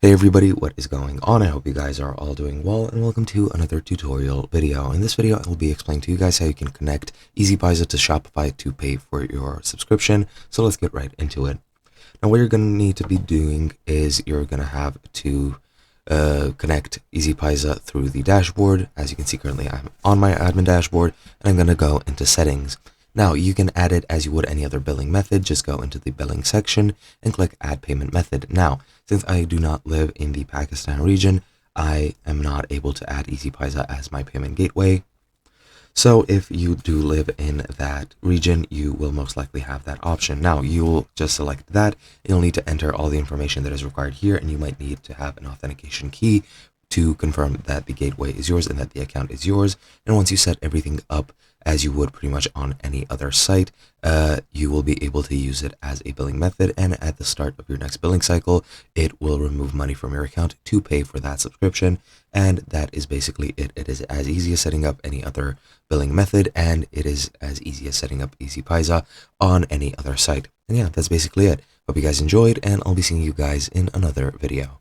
Hey everybody, what is going on? I hope you guys are all doing well, and welcome to another tutorial video. In this video, I will be explaining to you guys how you can connect Easypaisa to Shopify to pay for your subscription. So let's get right into it. Now what you're going to need to be doing is you're going to have to connect Easypaisa through the dashboard. As you can see, currently I'm on my admin dashboard, and I'm going to go into settings. Now you can add it as you would any other billing method. Just go into the billing section and click add payment method. Now, since I do not live in the Pakistan region, I am not able to add Easypaisa as my payment gateway. So if you do live in that region, you will most likely have that option. Now you'll just select that. You'll need to enter all the information that is required here, and you might need to have an authentication key to confirm that the gateway is yours and that the account is yours. And once you set everything up as you would pretty much on any other site, you will be able to use it as a billing method, and at the start of your next billing cycle, it will remove money from your account to pay for that subscription. And that is basically it. It is as easy as setting up any other billing method, and it is as easy as setting up Easypaisa on any other site. And yeah, that's basically it. Hope you guys enjoyed, and I'll be seeing you guys in another video.